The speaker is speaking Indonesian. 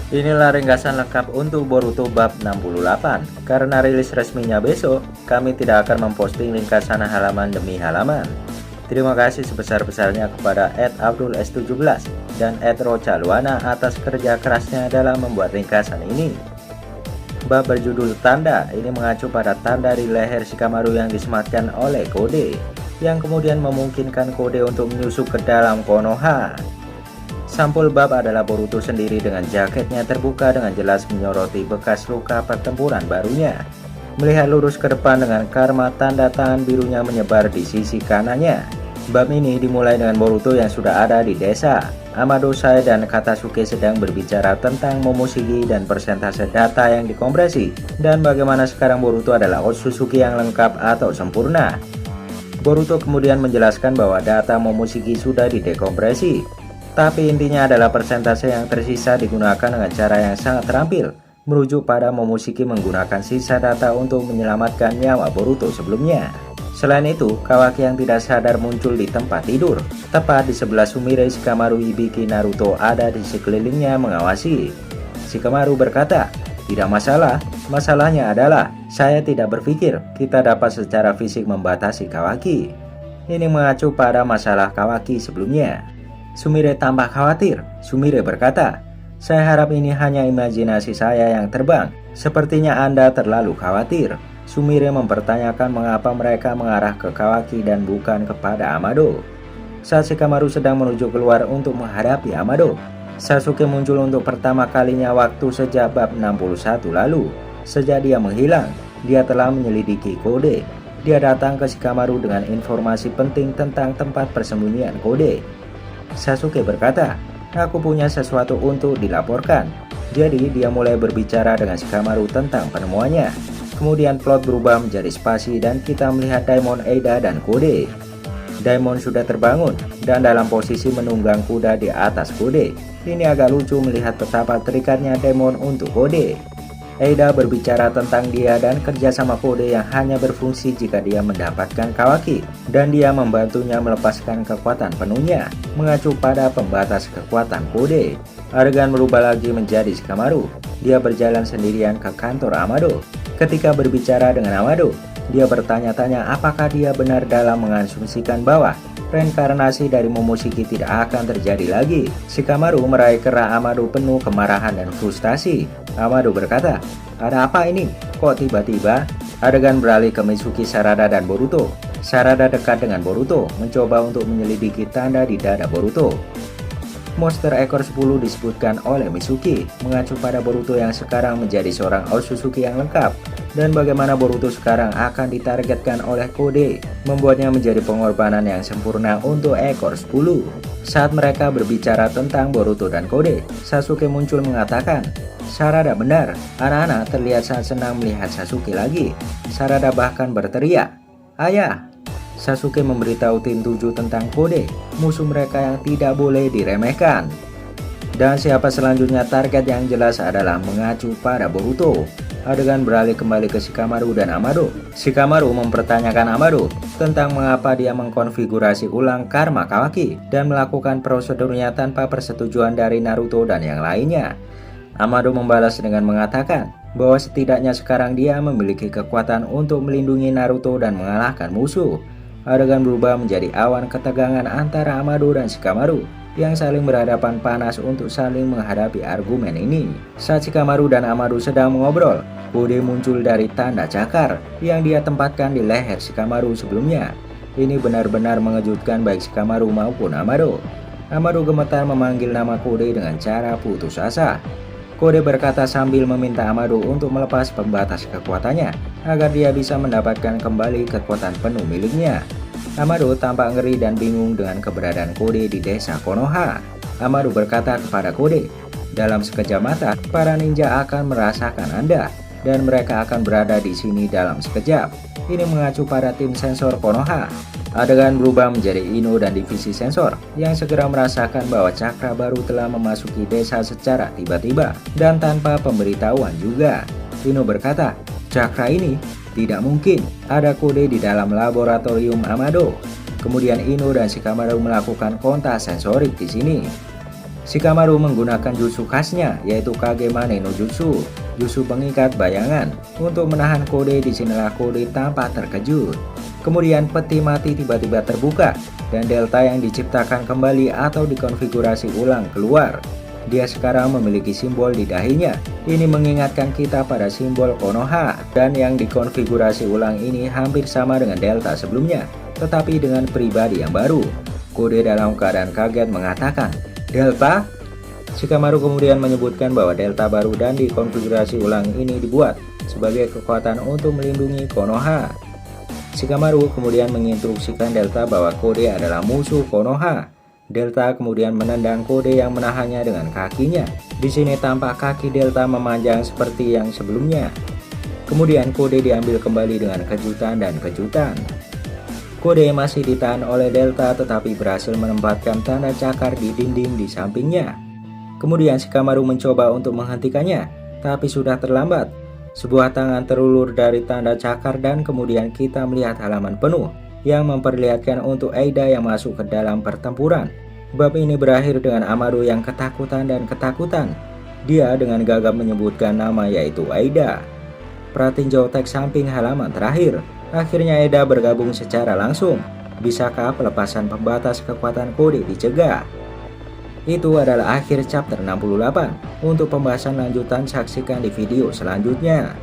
Inilah ringkasan lengkap untuk Boruto bab 68. Karena rilis resminya besok, kami tidak akan memposting ringkasan halaman demi halaman. Terima kasih sebesar-besarnya kepada @abdul_s17 dan @rocaluana atas kerja kerasnya dalam membuat ringkasan ini. Bab berjudul Tanda ini mengacu pada tanda di leher Shikamaru yang disematkan oleh Kode, yang kemudian memungkinkan Kode untuk menyusup ke dalam Konoha. Sampul bab adalah Boruto sendiri dengan jaketnya terbuka dengan jelas menyoroti bekas luka pertempuran barunya. Melihat lurus ke depan dengan karma tanda tangan birunya menyebar di sisi kanannya. Bab ini dimulai dengan Boruto yang sudah ada di desa. Amado, Sai, dan Katasuke sedang berbicara tentang Momoshiki dan persentase data yang dikompresi, dan bagaimana sekarang Boruto adalah Otsutsuki yang lengkap atau sempurna. Boruto kemudian menjelaskan bahwa data Momoshiki sudah didekompresi, tapi intinya adalah persentase yang tersisa digunakan dengan cara yang sangat terampil, merujuk pada Momoshiki menggunakan sisa data untuk menyelamatkan nyawa Boruto sebelumnya. Selain itu, Kawaki yang tidak sadar muncul di tempat tidur, tepat di sebelah Sumire. Shikamaru, Hibiki, Naruto ada di sekelilingnya mengawasi. Shikamaru berkata, "Tidak masalah, masalahnya adalah saya tidak berpikir kita dapat secara fisik membatasi Kawaki." Ini mengacu pada masalah Kawaki sebelumnya. Sumire tampak khawatir. Sumire berkata, "Saya harap ini hanya imajinasi saya yang terbang. Sepertinya Anda terlalu khawatir." Sumire mempertanyakan mengapa mereka mengarah ke Kawaki dan bukan kepada Amado. Saat Shikamaru sedang menuju keluar untuk menghadapi Amado, Sasuke muncul untuk pertama kalinya waktu sejak bab 61 lalu. Sejak dia menghilang, dia telah menyelidiki Kode. Dia datang ke Shikamaru dengan informasi penting tentang tempat persembunyian Kode. Sasuke berkata, "Aku punya sesuatu untuk dilaporkan." Jadi dia mulai berbicara dengan Shikamaru tentang penemuannya. Kemudian plot berubah menjadi spasi dan kita melihat Daimon, Eida, dan Kode. Daimon sudah terbangun dan dalam posisi menunggang kuda di atas Kode. Ini agak lucu melihat betapa terikatnya Daimon untuk Kode. Eida berbicara tentang dia dan kerjasama Kode yang hanya berfungsi jika dia mendapatkan Kawaki, dan dia membantunya melepaskan kekuatan penuhnya, mengacu pada pembatas kekuatan Kode. Adegan berubah lagi menjadi Shikamaru. Dia berjalan sendirian ke kantor Amado. Ketika berbicara dengan Amado, dia bertanya-tanya apakah dia benar dalam mengasumsikan bahwa reinkarnasi dari Momoshiki tidak akan terjadi lagi. Shikamaru meraih kera Amado penuh kemarahan dan frustasi. Amado berkata, "Ada apa ini? Kok tiba-tiba?" Adegan beralih ke Mitsuki, Sarada, dan Boruto. Sarada dekat dengan Boruto, mencoba untuk menyelidiki tanda di dada Boruto. Monster ekor 10 disebutkan oleh Mitsuki, mengacu pada Boruto yang sekarang menjadi seorang Otsutsuki yang lengkap, dan bagaimana Boruto sekarang akan ditargetkan oleh Kode, membuatnya menjadi pengorbanan yang sempurna untuk ekor 10. Saat mereka berbicara tentang Boruto dan Kode, Sasuke muncul mengatakan, "Sarada benar, anak-anak terlihat sangat senang melihat Sasuke lagi." Sarada bahkan berteriak, "Ayah!" Sasuke memberitahu tim 7 tentang Kode, musuh mereka yang tidak boleh diremehkan. Dan siapa selanjutnya target yang jelas adalah mengacu pada Boruto. Adegan beralih kembali ke Shikamaru dan Amado. Shikamaru mempertanyakan Amado tentang mengapa dia mengkonfigurasi ulang karma Kawaki dan melakukan prosedurnya tanpa persetujuan dari Naruto dan yang lainnya. Amado membalas dengan mengatakan bahwa setidaknya sekarang dia memiliki kekuatan untuk melindungi Naruto dan mengalahkan musuh. Adegan berubah menjadi awan ketegangan antara Amado dan Shikamaru yang saling berhadapan panas untuk saling menghadapi argumen ini. Saat Shikamaru dan Amado sedang mengobrol, Kode muncul dari tanda cakar yang dia tempatkan di leher Shikamaru sebelumnya. Ini benar-benar mengejutkan baik Shikamaru maupun Amado. Amado gemetar memanggil nama Kode dengan cara putus asa. Kode berkata sambil meminta Amado untuk melepas pembatas kekuatannya agar dia bisa mendapatkan kembali kekuatan penuh miliknya. Amado tampak ngeri dan bingung dengan keberadaan Kode di desa Konoha. Amado berkata kepada Kode, "Dalam sekejap mata, para ninja akan merasakan Anda, dan mereka akan berada di sini dalam sekejap." Ini mengacu pada tim sensor Konoha. Adegan berubah menjadi Ino dan divisi sensor yang segera merasakan bahwa cakra baru telah memasuki desa secara tiba-tiba dan tanpa pemberitahuan juga. Ino berkata, "Cakra ini tidak mungkin, ada Kode di dalam laboratorium Amado." Kemudian Ino dan Shikamaru melakukan kontak sensorik di sini. Shikamaru menggunakan jutsu khasnya, yaitu Kagemane no Jutsu, jutsu pengikat bayangan, untuk menahan Kode. Disinilah Kode tampak terkejut. Kemudian peti mati tiba-tiba terbuka, dan delta yang diciptakan kembali atau dikonfigurasi ulang keluar. Dia sekarang memiliki simbol di dahinya. Ini mengingatkan kita pada simbol Konoha, dan yang dikonfigurasi ulang ini hampir sama dengan delta sebelumnya, tetapi dengan pribadi yang baru. Kode dalam keadaan kaget mengatakan, "Delta?" Shikamaru kemudian menyebutkan bahwa delta baru dan dikonfigurasi ulang ini dibuat sebagai kekuatan untuk melindungi Konoha. Shikamaru kemudian menginstruksikan delta bahwa Kode adalah musuh Konoha. Delta kemudian menendang Kode yang menahannya dengan kakinya. Di sini tampak kaki delta memanjang seperti yang sebelumnya. Kemudian Kode diambil kembali dengan kejutan dan kejutan. Kode masih ditahan oleh delta tetapi berhasil menempatkan tanda cakar di dinding di sampingnya. Kemudian Shikamaru mencoba untuk menghentikannya, tapi sudah terlambat. Sebuah tangan terulur dari tanda cakar dan kemudian kita melihat halaman penuh yang memperlihatkan untuk Aida yang masuk ke dalam pertempuran. Bab ini berakhir dengan Amado yang ketakutan dan ketakutan. Dia dengan gagap menyebutkan nama yaitu Aida. Pratinjau teks samping halaman terakhir. Akhirnya Aida bergabung secara langsung. Bisakah pelepasan pembatas kekuatan Kode dicegah? Itu adalah akhir chapter 68. Untuk pembahasan lanjutan saksikan di video selanjutnya.